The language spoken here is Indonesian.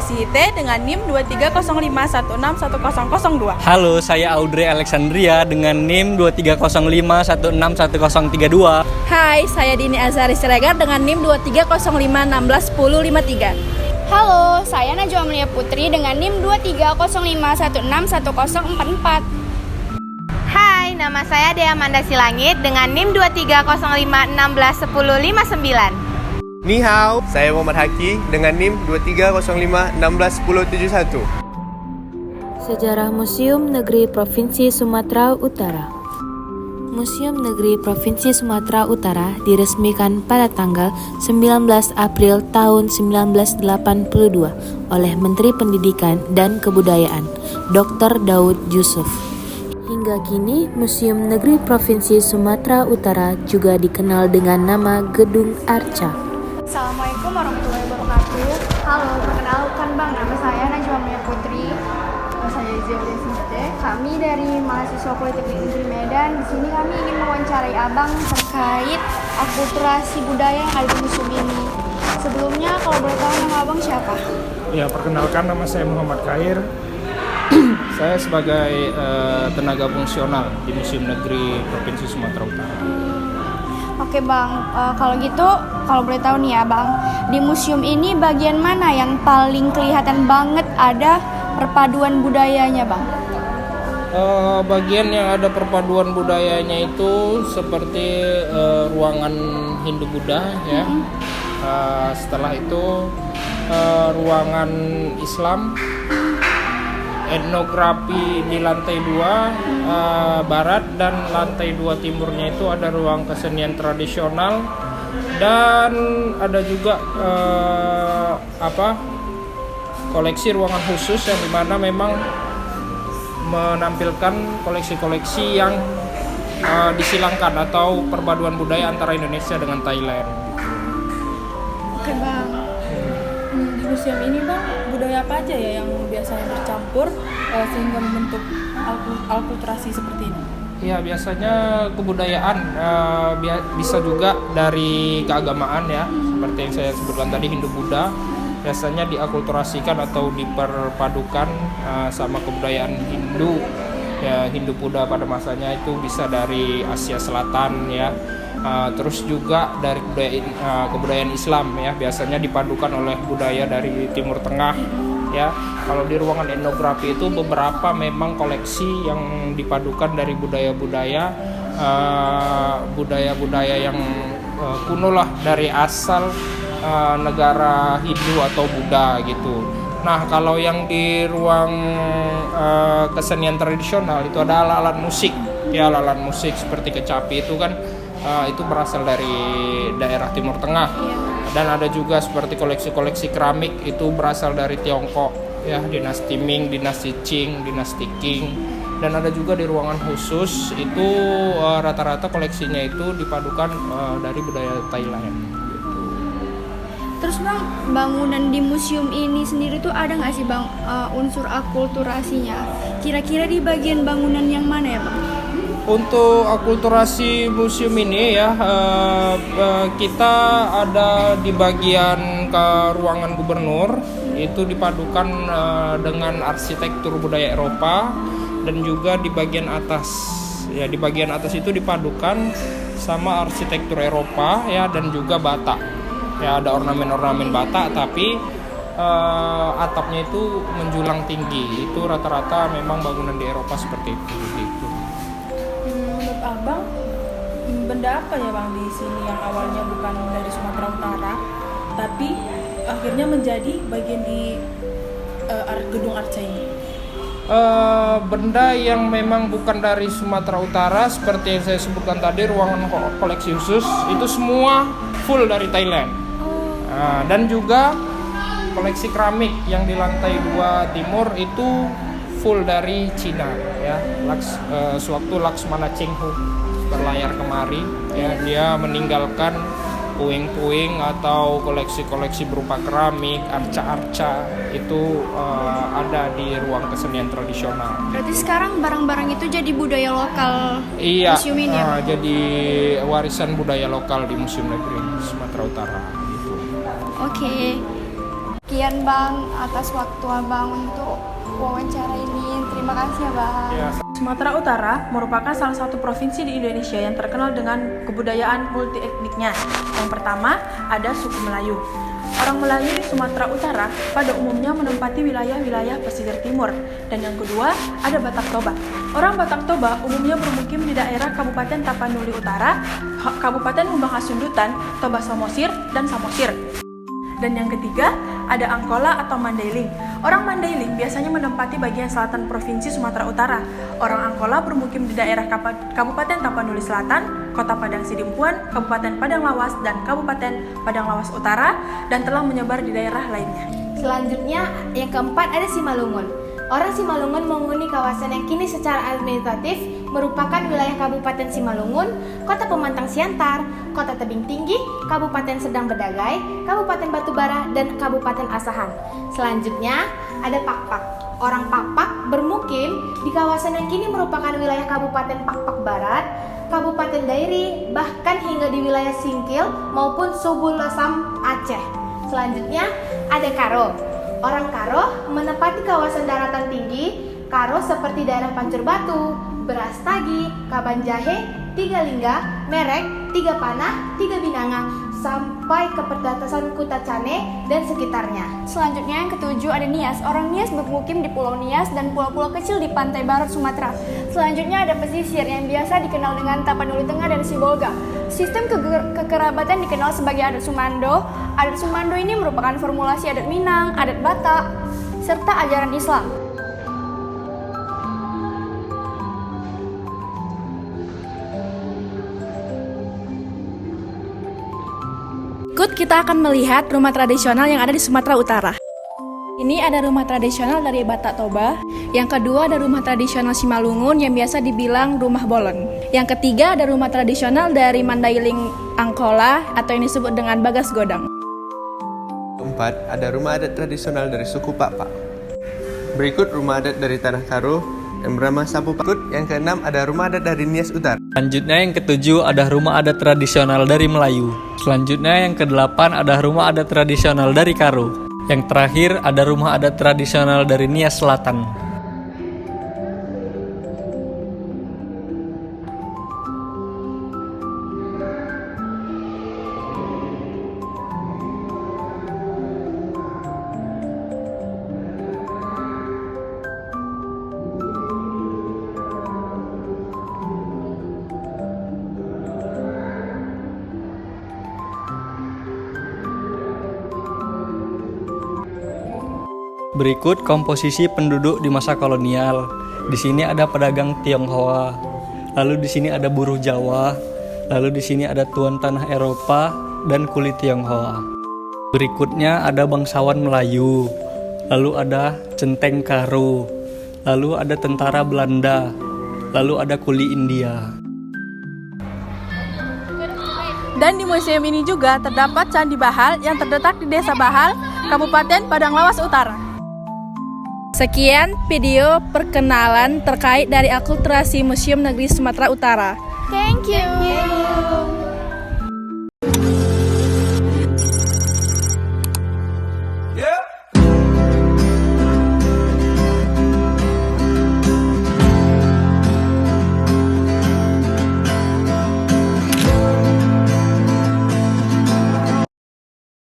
SIT dengan NIM 2305161002. Halo, saya Audrey Alexandria dengan NIM 2305161032. Hai, saya Dini Azhari Siregar dengan NIM 2305161053. Halo, saya Najwa Amelia Putri dengan NIM 2305161044. Hai, nama saya Dea Amanda Silangit dengan NIM 2305161059. Ni hao, saya Muhammad Haki dengan NIM 2305161071. Sejarah Museum Negeri Provinsi Sumatera Utara. Museum Negeri Provinsi Sumatera Utara diresmikan pada tanggal 19 April tahun 1982 oleh Menteri Pendidikan dan Kebudayaan, Dr. Daud Yusuf. Hingga kini, Museum Negeri Provinsi Sumatera Utara juga dikenal dengan nama Gedung Arca. Assalamualaikum warahmatullahi wabarakatuh. Halo, perkenalkan Bang, nama saya Najwa Amelia Putri. Saya Zia Sinte. Kami dari mahasiswa Politeknik Negeri Medan. Di sini kami ingin mewawancarai Abang terkait akulturasi budaya yang ada di museum ini. Sebelumnya, kalau boleh tahu nama Abang siapa? Ya, perkenalkan nama saya Muhammad Khair. Saya sebagai tenaga fungsional di Museum Negeri Provinsi Sumatera Utara. Oke Bang, kalau gitu, kalau boleh tahu nih ya Bang, di museum ini bagian mana yang paling kelihatan banget ada perpaduan budayanya Bang? Bagian yang ada perpaduan budayanya itu seperti ruangan Hindu Buddha ya. Setelah itu ruangan Islam, etnografi di lantai 2 barat, dan lantai 2 timurnya itu ada ruang kesenian tradisional, dan ada juga koleksi ruangan khusus yang dimana memang menampilkan koleksi-koleksi yang disilangkan atau perpaduan budaya antara Indonesia dengan Thailand. Oke Bang, di museum ini Bang, budaya apa aja ya yang biasanya bercampur sehingga membentuk akulturasi seperti ini? Ya, biasanya kebudayaan bisa juga dari keagamaan ya, seperti yang saya sebutkan tadi, Hindu Buddha biasanya diakulturasikan atau diperpadukan sama kebudayaan Hindu ya. Hindu Buddha pada masanya itu bisa dari Asia Selatan ya, terus juga dari kebudayaan Islam ya, biasanya dipadukan oleh budaya dari Timur Tengah ya. Kalau di ruangan etnografi itu beberapa memang koleksi yang dipadukan dari budaya-budaya yang kuno lah, dari asal negara Hindu atau Buddha gitu. Nah, kalau yang di ruang kesenian tradisional itu ada alat-alat musik ya, alat musik seperti kecapi itu kan itu berasal dari daerah Timur Tengah. Dan ada juga seperti koleksi-koleksi keramik itu berasal dari Tiongkok ya, dinasti Ming, dinasti Qing, dinasti Qing. Dan ada juga di ruangan khusus itu rata-rata koleksinya itu dipadukan dari budaya Thailand. Terus Bang, bangunan di museum ini sendiri tuh ada nggak sih Bang unsur akulturasinya? Kira-kira di bagian bangunan yang mana ya Bang? Untuk akulturasi museum ini ya, kita ada di bagian ke ruangan gubernur, itu dipadukan dengan arsitektur budaya Eropa, dan juga di bagian atas ya, di bagian atas itu dipadukan sama arsitektur Eropa ya, dan juga Batak. Ya, ada ornamen-ornamen Batak, tapi atapnya itu menjulang tinggi. Itu rata-rata memang bangunan di Eropa seperti itu. Gitu. Menurut Abang, benda apa ya Bang di sini yang awalnya bukan dari Sumatera Utara, tapi akhirnya menjadi bagian di gedung Arca ini? Benda yang memang bukan dari Sumatera Utara seperti yang saya sebutkan tadi, ruangan koleksi khusus itu semua full dari Thailand. Dan juga koleksi keramik yang di lantai 2 timur itu full dari Cina ya. Sewaktu Laksmana Chenghu berlayar kemari ya, dia meninggalkan puing-puing atau koleksi-koleksi berupa keramik, arca-arca itu ada di ruang kesenian tradisional. Berarti sekarang barang-barang itu jadi budaya lokal museum ini ya? Jadi warisan budaya lokal di Museum Negeri Sumatera Utara gitu. Oke. Sekian Bang atas waktu Abang untuk wawancara ini. Terima kasih ya Bang. Sumatera Utara merupakan salah satu provinsi di Indonesia yang terkenal dengan kebudayaan multi-etniknya. Yang pertama, ada suku Melayu. Orang Melayu di Sumatera Utara pada umumnya menempati wilayah-wilayah pesisir timur. Dan yang kedua, ada Batak Toba. Orang Batak Toba umumnya bermukim di daerah Kabupaten Tapanuli Utara, Kabupaten Humbang Hasundutan, Toba Samosir, dan Samosir. Dan yang ketiga, ada Angkola atau Mandailing. Orang Mandailing biasanya menempati bagian selatan Provinsi Sumatera Utara. Orang Angkola bermukim di daerah Kabupaten Tapanuli Selatan, Kota Padang Sidimpuan, Kabupaten Padang Lawas, dan Kabupaten Padang Lawas Utara, dan telah menyebar di daerah lainnya. Selanjutnya, yang keempat ada Simalungun. Orang Simalungun menghuni kawasan yang kini secara administratif merupakan wilayah Kabupaten Simalungun, Kota Pemantang Siantar, Kota Tebing Tinggi, Kabupaten Sedang Bedagai, Kabupaten Batubara, dan Kabupaten Asahan. Selanjutnya ada Pakpak. Orang Pakpak bermukim di kawasan yang kini merupakan wilayah Kabupaten Pakpak Barat, Kabupaten Dairi, bahkan hingga di wilayah Singkil maupun Subul Lasam, Aceh. Selanjutnya ada Karo. Orang Karo menempati kawasan daratan tinggi. Karo seperti daerah Pancur Batu, Berastagi, Kabanjahe, Tiga Lingga, Merek, Tiga Panah, Tiga Binanga, sampai ke perbatasan Kutacane dan sekitarnya. Selanjutnya yang ketujuh ada Nias. Orang Nias bermukim di Pulau Nias dan pulau-pulau kecil di pantai barat Sumatera. Selanjutnya ada pesisir yang biasa dikenal dengan Tapanuli Tengah dan Sibolga. Sistem kekerabatan dikenal sebagai adat Sumando. Adat Sumando ini merupakan formulasi adat Minang, adat Batak, serta ajaran Islam. Berikut kita akan melihat rumah tradisional yang ada di Sumatera Utara. Ini ada rumah tradisional dari Batak Toba. Yang kedua ada rumah tradisional Simalungun yang biasa dibilang rumah Bolon. Yang ketiga ada rumah tradisional dari Mandailing Angkola atau yang disebut dengan Bagas Godang. Keempat, ada rumah adat tradisional dari suku Pakpak. Berikut rumah adat dari Tanah Karo yang bernama Sapu Pakut. Yang keenam, ada rumah adat dari Nias Utara. Selanjutnya yang ketujuh ada rumah adat tradisional dari Melayu. Selanjutnya yang kedelapan ada rumah adat tradisional dari Karo. Yang terakhir ada rumah adat tradisional dari Nias Selatan. Berikut komposisi penduduk di masa kolonial. Di sini ada pedagang Tionghoa, lalu di sini ada buruh Jawa, lalu di sini ada tuan tanah Eropa dan kulit Tionghoa. Berikutnya ada bangsawan Melayu, lalu ada centeng Karo, lalu ada tentara Belanda, lalu ada kuli India. Dan di museum ini juga terdapat Candi Bahal yang terletak di Desa Bahal, Kabupaten Padang Lawas Utara. Sekian video perkenalan terkait dari Akulturasi Museum Negeri Sumatera Utara. Thank you.